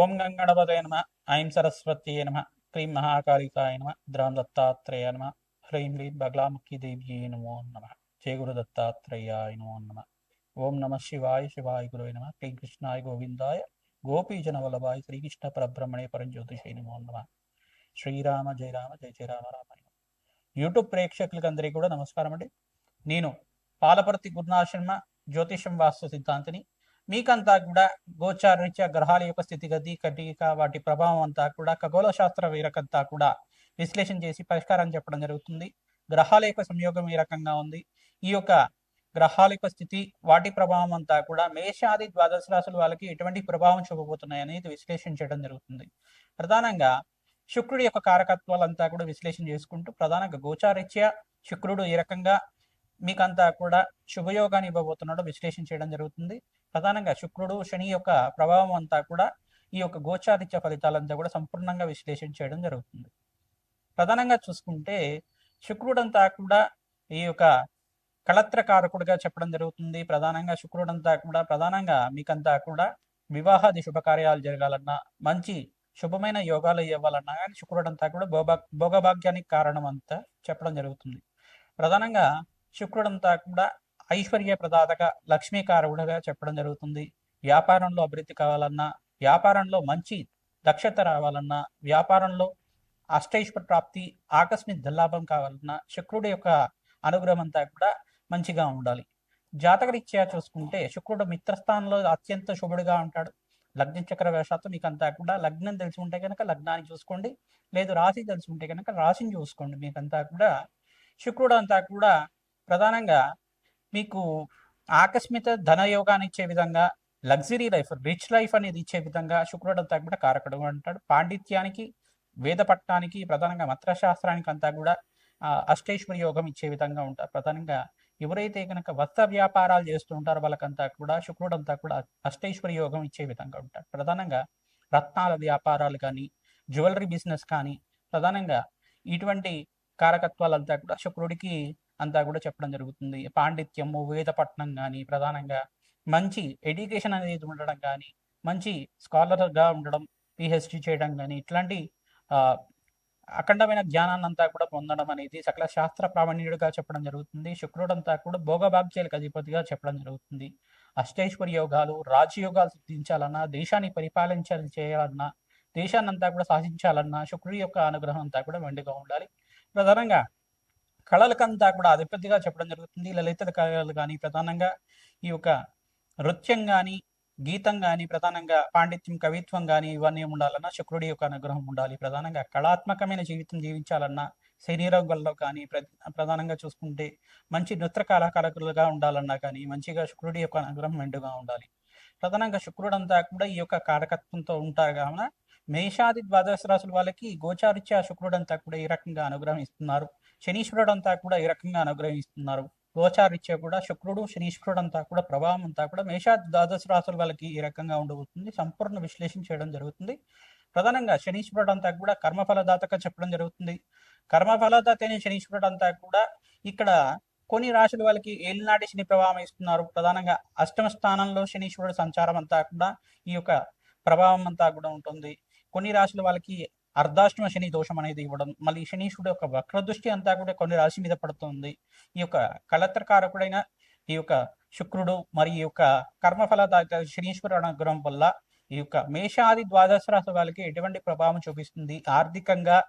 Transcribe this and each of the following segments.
ఓం గంగణపతయ నమ. ఐం సరస్వత్యే నమ. క్రీం మహాకాళికాయ నమ. ద్రాం దత్తాత్రేయ నమ. హ్రీం హ్రీం బగలాముఖి దేవ్యే నమో నమ. జయ గురు దత్తాత్రేయాయ నమో నమ. ఓం నమ శివాయ శివాయ గురువే నమ. క్లీం కృష్ణాయ గోవిందాయ గోపీజన వల్లభాయ శ్రీకృష్ణ పరబ్రహ్మణే పరంజ్యోతిషే నమో నమ. శ్రీరామ జయ రామ జయ జయ రామ రామ. యూట్యూబ్ ప్రేక్షకులకి అందరికీ కూడా నమస్కారం అండి. నేను పాలపర్తి గురునాథ శర్మ, జ్యోతిషం వాస్తు సిద్ధాంతిని. మీకంతా కూడా గోచారరీత్యా గ్రహాల యొక్క స్థితిగతి కటిక వాటి ప్రభావం అంతా కూడా ఖగోళ శాస్త్ర వీరకంతా కూడా విశ్లేషణ చేసి పరిష్కారం చెప్పడం జరుగుతుంది. గ్రహాల యొక్క సంయోగం ఏ రకంగా ఉంది, ఈ యొక్క గ్రహాల యొక్క స్థితి, వాటి ప్రభావం అంతా కూడా మేషాది ద్వాదశ రాశుల వాళ్ళకి ఎటువంటి ప్రభావం చూపబోతున్నాయి అనేది విశ్లేషణ చేయడం జరుగుతుంది. ప్రధానంగా శుక్రుడి యొక్క కారకత్వాలంతా కూడా విశ్లేషణ చేసుకుంటూ ప్రధానంగా గోచారరీత్యా శుక్రుడు ఏ రకంగా మీకంతా కూడా శుభయోగాన్ని ఇవ్వబోతున్నాడో విశ్లేషణ చేయడం జరుగుతుంది. ప్రధానంగా శుక్రుడు శని యొక్క ప్రభావం అంతా కూడా ఈ యొక్క గోచారిత్య ఫలితాలంతా కూడా సంపూర్ణంగా విశ్లేషణ చేయడం జరుగుతుంది. ప్రధానంగా చూసుకుంటే శుక్రుడంతా కూడా ఈ యొక్క కళత్రకారకుడిగా చెప్పడం జరుగుతుంది. ప్రధానంగా శుక్రుడంతా కూడా ప్రధానంగా మీకంతా కూడా వివాహాది శుభకార్యాలు జరగాలన్నా, మంచి శుభమైన యోగాలు ఇవ్వాలన్నా కానీ శుక్రుడంతా కూడా భోగభాగ్యానికి కారణం అంతా చెప్పడం జరుగుతుంది. ప్రధానంగా శుక్రుడంతా కూడా ఐశ్వర్య ప్రదాతగా లక్ష్మీకారకుడుగా చెప్పడం జరుగుతుంది. వ్యాపారంలో అభివృద్ధి కావాలన్నా, వ్యాపారంలో మంచి దక్షత రావాలన్నా, వ్యాపారంలో అష్టైశ్వర ప్రాప్తి, ఆకస్మిక ధనలాభం కావాలన్నా శుక్రుడి యొక్క అనుగ్రహం అంతా కూడా మంచిగా ఉండాలి. జాతకరీత్యా చూసుకుంటే శుక్రుడు మిత్రస్థానంలో అత్యంత శుభుడిగా ఉంటాడు. లగ్న చక్ర వేషాత్తు మీకంతా కూడా లగ్నం తెలిసి ఉంటే కనుక లగ్నాన్ని చూసుకోండి, లేదు రాశి తెలిసి ఉంటే కనుక రాశిని చూసుకోండి. మీకంతా కూడా శుక్రుడు అంతా కూడా ప్రధానంగా మీకు ఆకస్మిక ధనయోగాన్ని ఇచ్చే విధంగా, లగ్జరీ లైఫ్, రిచ్ లైఫ్ అనేది ఇచ్చే విధంగా శుక్రుడు అంతా కూడా కారకుడు అంటాడు. పాండిత్యానికి, వేద పట్టణానికి, ప్రధానంగా మంత్రశాస్త్రానికి అంతా కూడా అష్టైశ్వర్య యోగం ఇచ్చే విధంగా ఉంటారు. ప్రధానంగా ఎవరైతే కనుక వస్త్ర వ్యాపారాలు చేస్తూ ఉంటారో వాళ్ళకంతా కూడా శుక్రుడు అంతా కూడా అష్టైశ్వర్య యోగం ఇచ్చే విధంగా ఉంటారు. ప్రధానంగా రత్నాల వ్యాపారాలు కానీ, జ్యువెలరీ బిజినెస్ కానీ, ప్రధానంగా ఇటువంటి కారకత్వాలంతా కూడా శుక్రుడికి అంతా కూడా చెప్పడం జరుగుతుంది. పాండిత్యము, వేద పట్టణం కానీ, ప్రధానంగా మంచి ఎడ్యుకేషన్ అనేది ఉండడం కానీ, మంచి స్కాలర్గా ఉండడం, పిహెచ్డి చేయడం కానీ, ఇట్లాంటి అఖండమైన జ్ఞానాన్ని అంతా కూడా పొందడం అనేది సకల శాస్త్ర ప్రావీణ్యుడిగా చెప్పడం జరుగుతుంది. శుక్రుడంతా కూడా భోగభాగ్యాలకు అధిపతిగా చెప్పడం జరుగుతుంది. అష్టైశ్వర్య యోగాలు, రాజయోగాలు సిద్ధించాలన్నా, దేశాన్ని పరిపాలించాలి చేయాలన్నా, దేశాన్ని అంతా కూడా శాసించాలన్నా శుక్రుడి యొక్క అనుగ్రహం అంతా కూడా మెండుగా ఉండాలి. ప్రధానంగా కళలకంతా కూడా అధిపతిగా చెప్పడం జరుగుతుంది. లలిత కళలు కానీ, ప్రధానంగా ఈ యొక్క నృత్యం కానీ, గీతం కానీ, ప్రధానంగా పాండిత్యం, కవిత్వం కానీ ఇవన్నీ ఉండాలన్నా శుక్రుడి యొక్క అనుగ్రహం ఉండాలి. ప్రధానంగా కళాత్మకమైన జీవితం జీవించాలన్నా, శరీరంలో కానీ, ప్రధానంగా చూసుకుంటే మంచి నృత్య కళాకారులుగా ఉండాలన్నా కానీ మంచిగా శుక్రుడి యొక్క అనుగ్రహం మెండుగా ఉండాలి. ప్రధానంగా శుక్రుడంతా కూడా ఈ యొక్క కారకత్వంతో ఉంటారు కావున మేషాది ద్వాదశ రాశుల వాళ్ళకి గోచారిత్య శుక్రుడంతా కూడా ఈ రకంగా అనుగ్రహం ఇస్తున్నారు. శనీశ్వరుడు అంతా కూడా ఈ రకంగా అనుగ్రహిస్తున్నారు. గోచారిత్య కూడా శుక్రుడు, శనీశ్వరుడు అంతా కూడా ప్రభావం అంతా కూడా మేషాది ద్వాదశ రాశుల వాళ్ళకి ఈ రకంగా ఉండబోతుంది. సంపూర్ణ విశ్లేషణ చేయడం జరుగుతుంది. ప్రధానంగా శనీశ్వరుడు అంతా కూడా కర్మఫలదాతగా చెప్పడం జరుగుతుంది. కర్మఫలదాత అయిన శనీశ్వరుడు అంతా కూడా ఇక్కడ కొన్ని రాశుల వాళ్ళకి ఏలినాటి శని ప్రభావం ఇస్తున్నారు. ప్రధానంగా అష్టమ స్థానంలో శనీశ్వరుడు సంచారం అంతా కూడా ఈ యొక్క ప్రభావం అంతా కూడా ఉంటుంది. కొన్ని రాశుల వాళ్ళకి అర్ధాష్టమ శని దోషం అనేది ఇవ్వడం, మళ్ళీ శనీశ్వరుడు యొక్క వక్రదృష్టి అంతా కూడా కొన్ని రాశి మీద పడుతుంది. ఈ యొక్క కళత్రకారకుడైన ఈ యొక్క శుక్రుడు మరియు ఈ యొక్క కర్మఫలదాత శనీశ్వరుడు అనుగ్రహం వల్ల ఈ యొక్క మేషాది ద్వాదశ రాశి వాళ్ళకి ఎటువంటి ప్రభావం చూపిస్తుంది, ఆర్థికంగా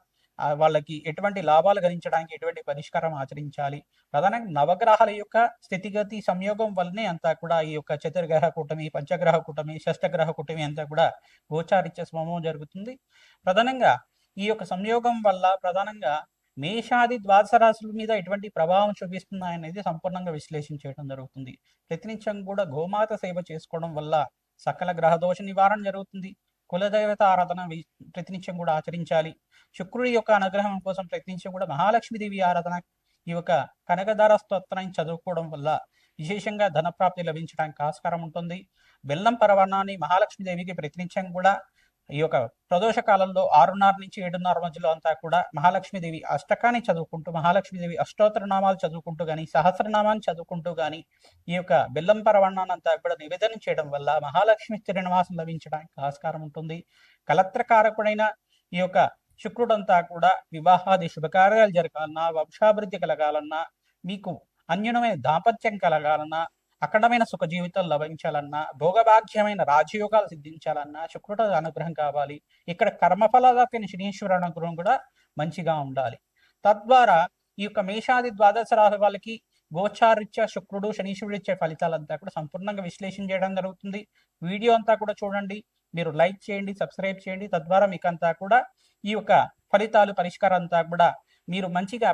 వాళ్ళకి ఎటువంటి లాభాలు గణించడానికి ఎటువంటి పరిష్కారం ఆచరించాలి, ప్రధానంగా నవగ్రహాల యొక్క స్థితిగతి సంయోగం వల్లనే అంతా కూడా ఈ యొక్క చతుర్గ్రహ కూటమి, పంచగ్రహ కూటమి, షష్టగ్రహ కూటమి అంతా కూడా గోచారిత్య స్వభావం జరుగుతుంది. ప్రధానంగా ఈ యొక్క సంయోగం వల్ల ప్రధానంగా మేషాది ద్వాదశ రాశుల మీద ఎటువంటి ప్రభావం చూపిస్తున్నాయనేది సంపూర్ణంగా విశ్లేషణ చేయడం జరుగుతుంది. ప్రతినిత్యం కూడా గోమాత సేవ చేసుకోవడం వల్ల సకల గ్రహ దోష నివారణ జరుగుతుంది. కులదేవత ఆరాధన ప్రతినిత్యం కూడా ఆచరించాలి. శుక్రుడి యొక్క అనుగ్రహం కోసం ప్రయత్నించి కూడా మహాలక్ష్మీదేవి ఆరాధన, ఈ యొక్క కనకదార స్తోత్రాన్ని చదువుకోవడం వల్ల విశేషంగా ధనప్రాప్తి లభించడానికి ఆస్కారం ఉంటుంది. బెల్లం పరవాణాన్ని మహాలక్ష్మీదేవికి ప్రతినిత్యం కూడా ఈ యొక్క ప్రదోష కాలంలో 6:30 నుంచి 7:30 మధ్యలో అంతా కూడా మహాలక్ష్మీదేవి అష్టకాన్ని చదువుకుంటూ, మహాలక్ష్మీదేవి అష్టోత్తర నామాలు చదువుకుంటూ కానీ, సహస్రనామాన్ని చదువుకుంటూ కానీ ఈ యొక్క బెల్లం పరవన్నాన్ని అంతా కూడా నివేదన చేయడం వల్ల మహాలక్ష్మి స్థిర నివాసం లభించడానికి ఆస్కారం ఉంటుంది. కలత్రకారకుడైన ఈ యొక్క శుక్రుడంతా కూడా వివాహాది శుభకార్యాలు జరగాలన్నా, వంశాభివృద్ధి కలగాలన్నా, మీకు అన్యునమైన దాంపత్యం కలగాలన్నా, అఖండమైన సుఖ జీవితం లభించాలన్నా, భోగభాగ్యమైన రాజయోగాలు సిద్ధించాలన్నా శుక్రుడు అనుగ్రహం కావాలి. ఇక్కడ కర్మఫలదాతైన శనీశ్వర అనుగ్రహం కూడా మంచిగా ఉండాలి. తద్వారా ఈ యొక్క మేషాది ద్వాదశ రాశి వాళ్ళకి గోచారిత్య శుక్రుడు శనీశ్వరుడు ఇచ్చే ఫలితాలంతా కూడా సంపూర్ణంగా విశ్లేషణ చేయడం జరుగుతుంది. వీడియో అంతా కూడా చూడండి, మీరు లైక్ చేయండి, సబ్స్క్రైబ్ చేయండి. తద్వారా మీకు అంతా కూడా ఈ యొక్క ఫలితాలు పరిష్కారం అంతా కూడా మీరు మంచిగా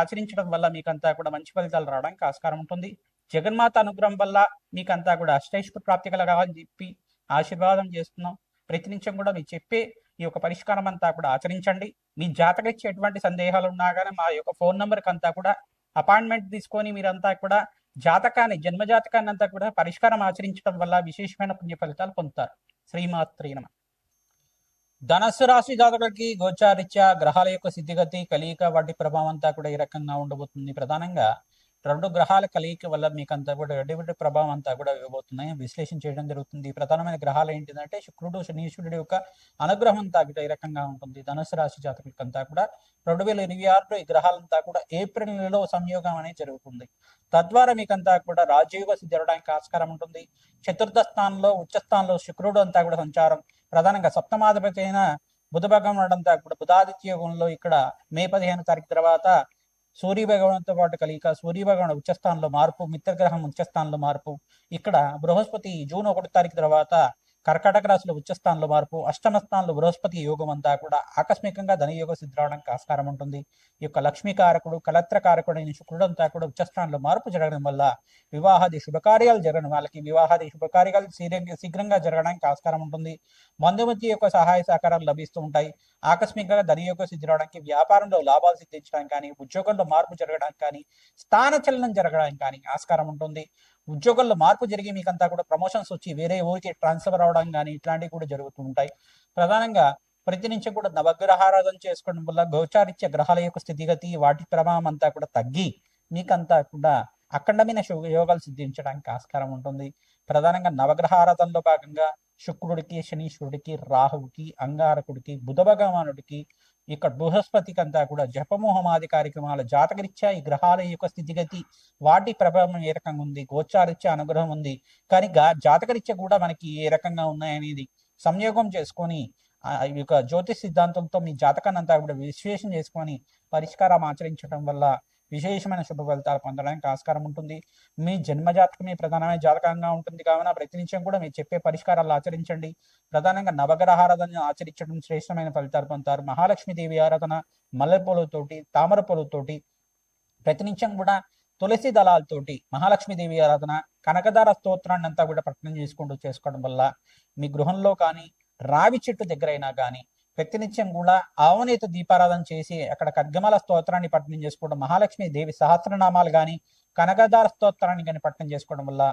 ఆచరించడం వల్ల మీకంతా కూడా మంచి ఫలితాలు రావడానికి ఆస్కారం ఉంటుంది. జగన్మాత అనుగ్రహం వల్ల మీకంతా కూడా అష్టైశ్వర్య ప్రాప్తి కలగాలని చెప్పి ఆశీర్వాదం చేస్తున్నాం. ప్రతినిత్యం కూడా మీరు చెప్పే ఈ యొక్క పరిష్కారం అంతా కూడా ఆచరించండి. మీ జాతకరీత్యా ఎటువంటి సందేహాలు ఉన్నా కానీ మా యొక్క ఫోన్ నెంబర్కి అంతా కూడా అపాయింట్మెంట్ తీసుకొని మీరంతా కూడా జాతకాన్ని, జన్మజాతకాన్ని అంతా కూడా పరిష్కారం ఆచరించడం వల్ల విశేషమైన పుణ్య ఫలితాలు పొందుతారు. శ్రీమాత్రే నమః. ధనస్సు రాశి జాతకులకి గోచారిత్య గ్రహాల యొక్క స్థితిగతి, కలియిక, వాటి ప్రభావం అంతా కూడా ఈ రకంగా ఉండబోతుంది. ప్రధానంగా 2 గ్రహాల కలియిక వల్ల మీకంతా కూడా ఎటువంటి ప్రభావం అంతా కూడా ఇవ్వబోతున్నాయి విశ్లేషణ చేయడం జరుగుతుంది. ప్రధానమైన గ్రహాలు ఏంటిదంటే శుక్రుడు శనీశ్వరుడు యొక్క అనుగ్రహం అంతా కూడా ఈ రకంగా ఉంటుంది. ధనుసు రాశి జాతకులకంతా కూడా 2026లో ఈ గ్రహాలంతా కూడా ఏప్రిల్ నెలలో సంయోగం అనేది జరుగుతుంది. తద్వారా మీకంతా కూడా రాజయోగ సిద్ధి జరగడానికి ఆస్కారం ఉంటుంది. చతుర్థ స్థానంలో, ఉచ్చ స్థానంలో శుక్రుడు అంతా కూడా సంచారం, ప్రధానంగా సప్తమాధిపతి అయిన బుధ భగవానుడు అంతా కూడా బుధాదిత్య యోగంలో ఇక్కడ మే 15 తారీఖు తర్వాత సూర్య భగవానుతో పాటు కలిక సూర్య భగవానుడు ఉచ్చస్థానంలో మార్పు, మిత్రగ్రహం ఉచ్చస్థానంలో మార్పు, ఇక్కడ బృహస్పతి జూన్ 1 తారీఖు తర్వాత కర్కాటక రాశిలో ఉచ్చస్థానంలో మార్పు, అష్టమ స్థానంలో బృహస్పతి యోగం అంతా కూడా ఆకస్మికంగా ధనయోగ సిద్ధి రావడానికి ఆస్కారం ఉంటుంది. ఈ యొక్క లక్ష్మీకారకుడు, కలత్రకారకుడైన శుక్రుడు అంతా కూడా ఉచ్చస్థానంలో మార్పు జరగడం వల్ల వివాహాది శుభకార్యాలు జరగడం, వాళ్ళకి వివాహాది శుభకార్యాలు శీఘ్రంగా జరగడానికి ఆస్కారం ఉంటుంది. బంధుమతి యొక్క సహాయ సహకారాలు లభిస్తూ ఉంటాయి. ఆకస్మికంగా ధనయోగ సిద్ధి రావడానికి, వ్యాపారంలో లాభాలు సిద్ధించడానికి కానీ, ఉద్యోగంలో మార్పు జరగడానికి కానీ, స్థానచలనం జరగడానికి కానీ ఆస్కారం ఉంటుంది. ఉద్యోగంలో మార్పు జరిగి మీకంతా కూడా ప్రమోషన్స్ వచ్చి వేరే ఊరికి ట్రాన్స్ఫర్ అవడం కానీ ఇట్లాంటివి కూడా జరుగుతూ ఉంటాయి. ప్రధానంగా ప్రతి నుంచి కూడా నవగ్రహారాధన చేసుకోవడం వల్ల గోచారిత్య గ్రహాల యొక్క స్థితిగతి, వాటి ప్రభావం అంతా కూడా తగ్గి మీకంతా కూడా అఖండమైన యోగాలు సిద్ధించడానికి ఆస్కారం ఉంటుంది. ప్రధానంగా నవగ్రహ ఆరాధనలో భాగంగా శుక్రుడికి, శనీశ్వరుడికి, రాహువుకి, అంగారకుడికి, బుధ భగవానుడికి, ఇక్కడ బృహస్పతికి అంతా కూడా జపమోహమాది కార్యక్రమాల జాతకరీత్యా ఈ గ్రహాల యొక్క స్థితిగతి, వాటి ప్రభావం ఏ రకంగా ఉంది, గోచారీత్యా అనుగ్రహం ఉంది, కానీ జాతకరీత్యా కూడా మనకి ఏ రకంగా ఉన్నాయనేది సంయోగం చేసుకొని ఈ యొక్క జ్యోతిష్ సిద్ధాంతంతో మీ జాతకాన్ని అంతా కూడా విశ్లేషణ చేసుకొని పరిష్కారం ఆచరించడం వల్ల విశేషమైన శుభ ఫలితాలు పొందడానికి ఆస్కారం ఉంటుంది. మీ జన్మజాతకమే ప్రధానమైన జాతకంగా ఉంటుంది కావున ప్రతినిత్యం కూడా మీరు చెప్పే పరిష్కారాలు ఆచరించండి. ప్రధానంగా నవగ్రహ ఆరాధన ఆచరించడం శ్రేష్టమైన ఫలితాలు పొందుతారు. మహాలక్ష్మీదేవి ఆరాధన మల్లెపూలతోటి, తామర పూలతోటి, ప్రతినిత్యం కూడా తులసి దళాలతోటి మహాలక్ష్మీదేవి ఆరాధన, కనకదార స్తోత్రాన్ని అంతా కూడా పఠనం చేసుకోవడం వల్ల మీ గృహంలో కానీ, రావి చెట్టు దగ్గర అయినా కానీ ప్రతినిత్యం కూడా ఆవనేత దీపారాధన చేసి అక్కడ ఖడ్గమాల స్తోత్రాన్ని పఠనం చేసుకోవడం, మహాలక్ష్మి దేవి సహస్రనామాలు కానీ, కనకదార స్తోత్రాన్ని కానీ పఠనం చేసుకోవడం వల్ల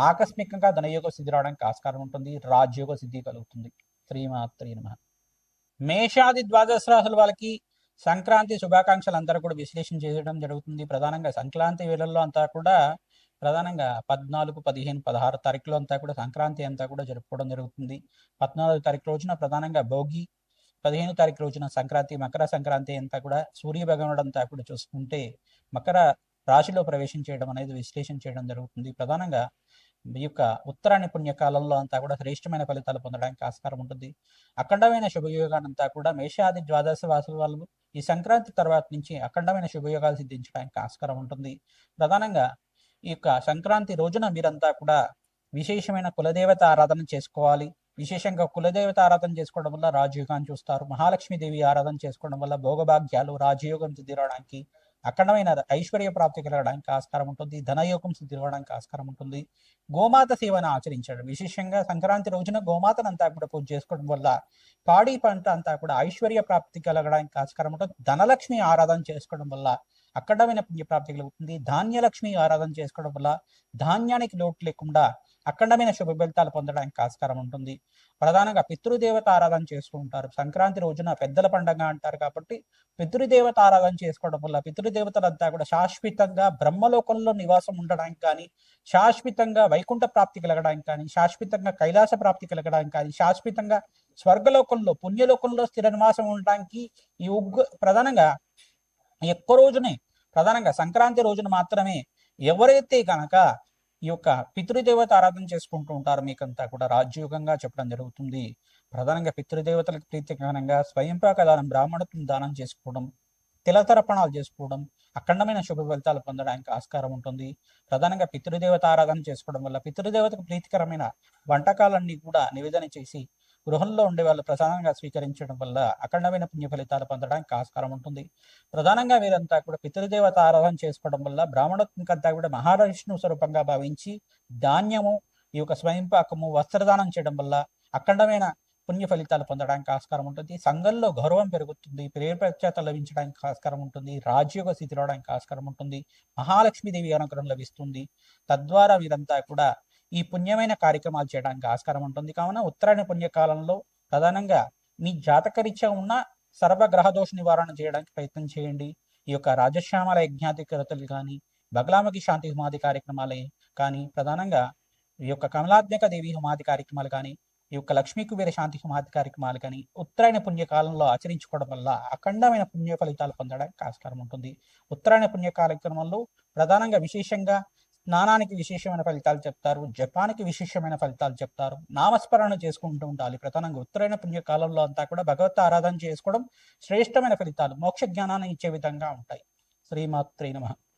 ఆకస్మికంగా ధనయోగ సిద్ధి రావడానికి ఆస్కారం ఉంటుంది. రాజ్యోగ సిద్ధి కలుగుతుంది. శ్రీమాత్రే నమః. మేషాది ద్వాదశ రాశుల వాళ్ళకి సంక్రాంతి శుభాకాంక్షలు అందరూ కూడా విశ్లేషణ చేయడం జరుగుతుంది. ప్రధానంగా సంక్రాంతి వేళల్లో అంతా కూడా ప్రధానంగా 14, 15, 16 తారీఖులో అంతా కూడా సంక్రాంతి అంతా కూడా జరుపుకోవడం జరుగుతుంది. 14 తారీఖు రోజున ప్రధానంగా భోగి, 15 తారీఖు రోజున సంక్రాంతి, మకర సంక్రాంతి అంతా కూడా సూర్య భగవానుడు అంతా కూడా చూసుకుంటే మకర రాశిలో ప్రవేశం చేయడం అనేది విశ్లేషణ చేయడం జరుగుతుంది. ప్రధానంగా ఈ యొక్క ఉత్తరాయణ పుణ్యకాలంలో అంతా కూడా శ్రేష్టమైన ఫలితాలు పొందడానికి ఆస్కారం ఉంటుంది. అఖండమైన శుభయోగానంతా కూడా మేషాది ద్వాదశ వాసుల వాళ్ళు ఈ సంక్రాంతి తర్వాత నుంచి అఖండమైన శుభయోగాలు సిద్ధించడానికి ఆస్కారం ఉంటుంది. ప్రధానంగా ఈ యొక్క సంక్రాంతి రోజున మీరంతా కూడా విశేషమైన కులదేవత ఆరాధన చేసుకోవాలి. విశేషంగా కులదేవత ఆరాధన చేసుకోవడం వల్ల రాజయోగాన్ని చూస్తారు. మహాలక్ష్మీదేవి ఆరాధన చేసుకోవడం వల్ల భోగభాగ్యాలు, రాజయోగం సిద్ధి రావడానికి, అఖండమైన ఐశ్వర్య ప్రాప్తి కలగడానికి ఆస్కారం ఉంటుంది. ధనయోగం సిద్ధి రావడానికి ఆస్కారం ఉంటుంది. గోమాత సేవను ఆచరించడం, విశేషంగా సంక్రాంతి రోజున గోమాతను అంతా కూడా పూజ చేసుకోవడం వల్ల పాడి పంట అంతా కూడా ఐశ్వర్య ప్రాప్తి కలగడానికి ఆస్కారం ఉంటుంది. ధనలక్ష్మి ఆరాధన చేసుకోవడం వల్ల అఖండమైన పుణ్యప్రాప్తి కలుగుతుంది. ధాన్యలక్ష్మి ఆరాధన చేసుకోవడం వల్ల ధాన్యానికి లోటు లేకుండా అఖండమైన శుభ ఫలితాలు పొందడానికి ఆస్కారం ఉంటుంది. ప్రధానంగా పితృదేవత ఆరాధన చేస్తూ ఉంటారు. సంక్రాంతి రోజున పెద్దల పండుగ అంటారు కాబట్టి పితృదేవత ఆరాధన చేసుకోవడం వల్ల పితృదేవతలంతా కూడా శాశ్వతంగా బ్రహ్మలోకంలో నివాసం ఉండడానికి కానీ, శాశ్వతంగా వైకుంఠ ప్రాప్తి కలగడానికి కానీ, శాశ్వతంగా కైలాస ప్రాప్తి కలగడానికి కానీ, శాశ్వతంగా స్వర్గలోకంలో పుణ్యలోకంలో స్థిర నివాసం ఉండడానికి ఈ ప్రధానంగా ఎక్కువ రోజునే ప్రధానంగా సంక్రాంతి రోజున మాత్రమే ఎవరైతే కనుక ఈ యొక్క పితృదేవత ఆరాధన చేసుకుంటూ ఉంటారో మీకంతా కూడా రాజ్యోగంగా చెప్పడం జరుగుతుంది. ప్రధానంగా పితృదేవతలకు ప్రీతికరంగా స్వయంపాక దానం, బ్రాహ్మణత్వం దానం చేసుకోవడం, తిలతర్పణాలు చేసుకోవడం అఖండమైన శుభ ఫలితాలు పొందడానికి ఆస్కారం ఉంటుంది. ప్రధానంగా పితృదేవత ఆరాధన చేసుకోవడం వల్ల పితృదేవతకు ప్రీతికరమైన వంటకాలన్నీ కూడా నివేదన చేసి గృహంలో ఉండే వాళ్ళు ప్రధానంగా స్వీకరించడం వల్ల అఖండమైన పుణ్య ఫలితాలు పొందడానికి ఆస్కారం ఉంటుంది. ప్రధానంగా వీరంతా కూడా పితృదేవత ఆరాధన చేసుకోవడం వల్ల బ్రాహ్మణత్వంకంతా కూడా మహావిష్ణు స్వరూపంగా భావించి ధాన్యము, ఈ యొక్క స్వయంపాకము, వస్త్రదానం చేయడం వల్ల అఖండమైన పుణ్య ఫలితాలు పొందడానికి ఆస్కారం ఉంటుంది. సంఘంలో గౌరవం పెరుగుతుంది, ప్రేమ ప్రఖ్యాత లభించడానికి ఆస్కారం ఉంటుంది, రాజయోగ స్థితి రావడానికి ఆస్కారం ఉంటుంది, మహాలక్ష్మీదేవి అనుగ్రహం లభిస్తుంది. తద్వారా వీరంతా కూడా ఈ పుణ్యమైన కార్యక్రమాలు చేయడానికి ఆస్కారం ఉంటుంది. కావున ఉత్తరాయణ పుణ్యకాలంలో ప్రధానంగా మీ జాతకరీత్యా ఉన్న సర్వగ్రహ దోష నివారణ చేయడానికి ప్రయత్నం చేయండి. ఈ యొక్క రాజశ్యామల యజ్ఞాధికరతలు కానీ, బగలాముఖి శాంతి హోమాది కార్యక్రమాలే కానీ, ప్రధానంగా ఈ యొక్క కమలాత్మక దేవి హోమాది కార్యక్రమాలు కానీ, ఈ యొక్క లక్ష్మీ కుబేర శాంతి హోమాది కార్యక్రమాలు కానీ ఉత్తరాయణ పుణ్యకాలంలో ఆచరించుకోవడం వల్ల అఖండమైన పుణ్య ఫలితాలు పొందడానికి ఆస్కారం ఉంటుంది. ఉత్తరాయణ పుణ్య కార్యక్రమంలో ప్రధానంగా విశేషంగా స్నానానికి విశేషమైన ఫలితాలు చెప్తారు, జపానికి విశేషమైన ఫలితాలు చెప్తారు, నామస్మరణ చేసుకుంటూ ఉండాలి. ప్రధానంగా ఉత్తరాయణ పుణ్యకాలంలో అంతా కూడా భగవత్ ఆరాధన చేసుకోవడం శ్రేష్టమైన ఫలితాలు, మోక్ష జ్ఞానాన్ని ఇచ్చే విధంగా ఉంటాయి. శ్రీమాత్రే నమః.